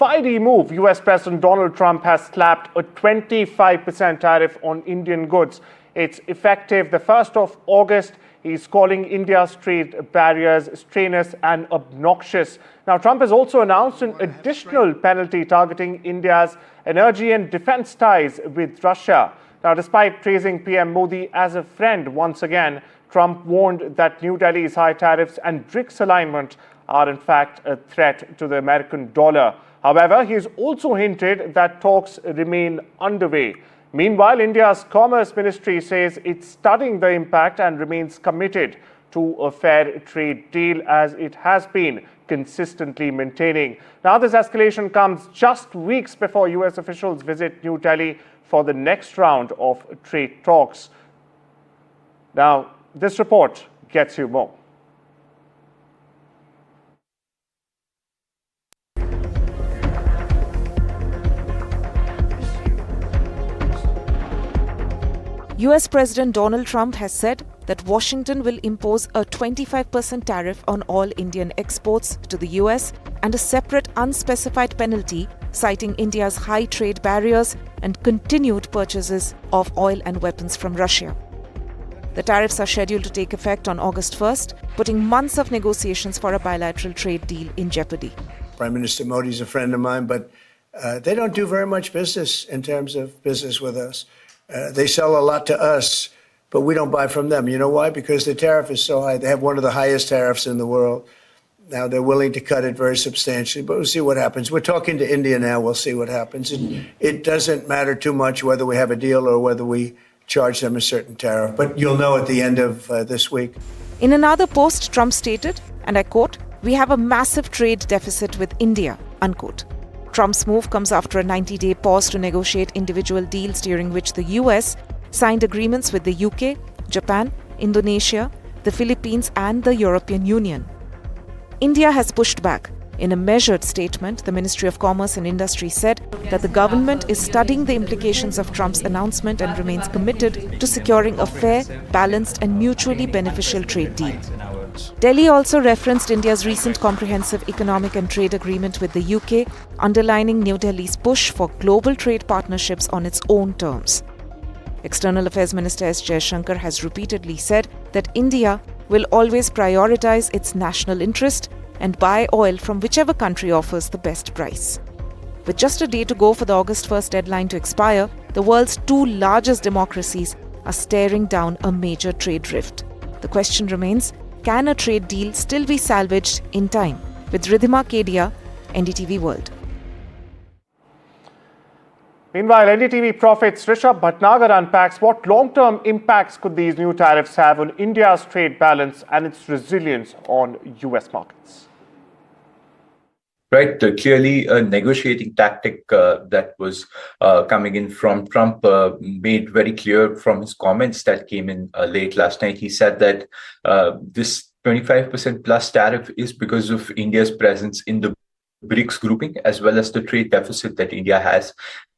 fiery move. US President Donald Trump has slapped a 25% tariff on Indian goods. It's effective the 1st of August. He's calling India's trade barriers strenuous and obnoxious. Now, Trump has also announced an additional penalty targeting India's energy and defense ties with Russia. Now, despite praising PM Modi as a friend once again, Trump warned that New Delhi's high tariffs and BRICS alignment are in fact a threat to the American dollar. However, he has also hinted that talks remain underway. Meanwhile, India's Commerce Ministry says it's studying the impact and remains committed to a fair trade deal, as it has been consistently maintaining. Now, this escalation comes just weeks before US officials visit New Delhi for the next round of trade talks. Now, this report gets you more. US President Donald Trump has said that Washington will impose a 25% tariff on all Indian exports to the US and a separate unspecified penalty, citing India's high trade barriers and continued purchases of oil and weapons from Russia. The tariffs are scheduled to take effect on August 1st, putting months of negotiations for a bilateral trade deal in jeopardy. Prime Minister Modi is a friend of mine, but they don't do very much business in terms of business with us. They sell a lot to us, but we don't buy from them. You know why? Because the tariff is so high. They have one of the highest tariffs in the world. Now, they're willing to cut it very substantially, but we'll see what happens. We're talking to India now. We'll see what happens. It doesn't matter too much whether we have a deal or whether we charge them a certain tariff, but you'll know at the end of this week. In another post, Trump stated, and I quote, "We have a massive trade deficit with India," unquote. Trump's move comes after a 90-day pause to negotiate individual deals, during which the US signed agreements with the UK, Japan, Indonesia, the Philippines and the European Union. India has pushed back. In a measured statement, the Ministry of Commerce and Industry said that the government is studying the implications of Trump's announcement and remains committed to securing a fair, balanced and mutually beneficial trade deal. Delhi also referenced India's recent comprehensive economic and trade agreement with the UK, underlining New Delhi's push for global trade partnerships on its own terms. External Affairs Minister S. Jaishankar has repeatedly said that India will always prioritize its national interest and buy oil from whichever country offers the best price. With just a day to go for the August 1st deadline to expire, the world's two largest democracies are staring down a major trade rift. The question remains, can a trade deal still be salvaged in time? With Riddhima, Kedia, NDTV World. Meanwhile, NDTV Profit's Rishabh Bhatnagar unpacks what long-term impacts could these new tariffs have on India's trade balance and its resilience on US markets. Right, clearly a negotiating tactic that was coming in from Trump, made very clear from his comments that came in late last night. He said that this 25% plus tariff is because of India's presence in the BRICS grouping, as well as the trade deficit that India has.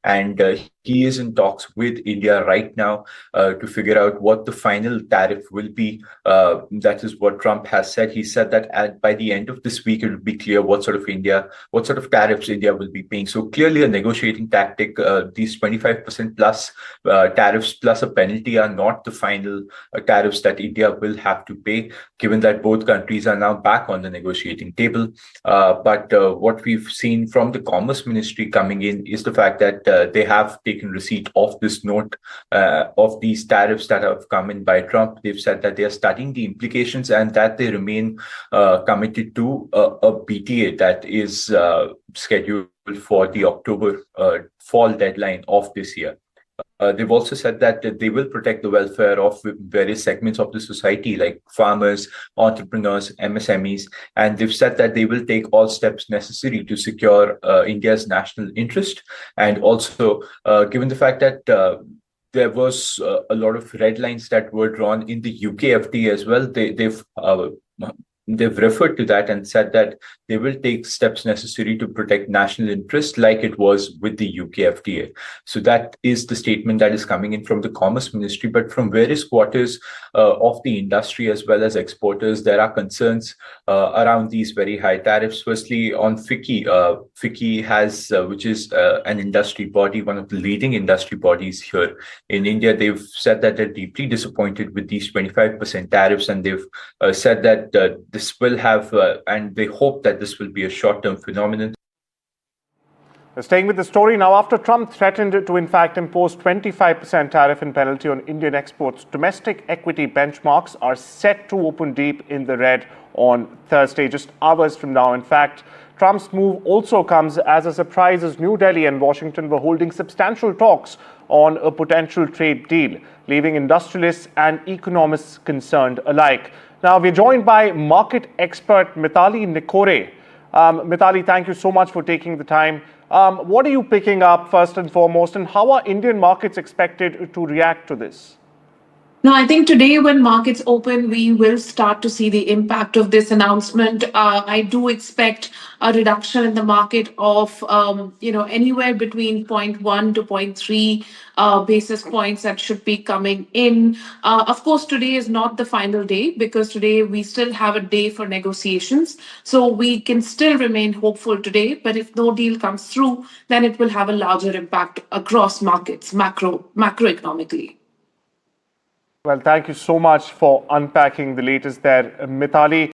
And he is in talks with India right now to figure out what the final tariff will be. That is what Trump has said. He said that by the end of this week, it will be clear what sort of tariffs India will be paying. So clearly a negotiating tactic. These 25% plus tariffs plus a penalty are not the final tariffs that India will have to pay, given that both countries are now back on the negotiating table. But what we've seen from the Commerce Ministry coming in is the fact that they have taken receipt of this note of these tariffs that have come in by Trump. They've said that they are studying the implications and that they remain committed to a BTA that is scheduled for the October fall deadline of this year. They've also said that they will protect the welfare of various segments of the society, like farmers, entrepreneurs, MSMEs, and they've said that they will take all steps necessary to secure India's national interest. And also, given the fact that there was a lot of red lines that were drawn in the UK FTA as well, they've they've referred to that and said that they will take steps necessary to protect national interest, like it was with the UK FTA. So that is the statement that is coming in from the Commerce Ministry. But from various quarters of the industry as well as exporters, there are concerns around these very high tariffs. Firstly, on FICCI, FICCI has, which is an industry body, one of the leading industry bodies here in India. They've said that they're deeply disappointed with these 25% tariffs, and they've said that this will have, and they hope that this will be a short-term phenomenon. Staying with the story now, after Trump threatened to in fact impose 25% tariff and penalty on Indian exports, domestic equity benchmarks are set to open deep in the red on Thursday, just hours from now. In fact, Trump's move also comes as a surprise as New Delhi and Washington were holding substantial talks on a potential trade deal, leaving industrialists and economists concerned alike. Now, we're joined by market expert Mithali Nikore. Mithali, thank you so much for taking the time. What are you picking up first and foremost, and how are Indian markets expected to react to this? No, I think today when markets open, we will start to see the impact of this announcement. I do expect a reduction in the market of, anywhere between 0.1 to 0.3 basis points that should be coming in. Of course, today is not the final day because today we still have a day for negotiations. So we can still remain hopeful today. But if no deal comes through, then it will have a larger impact across markets, macroeconomically. Well, thank you so much for unpacking the latest there, Mithali.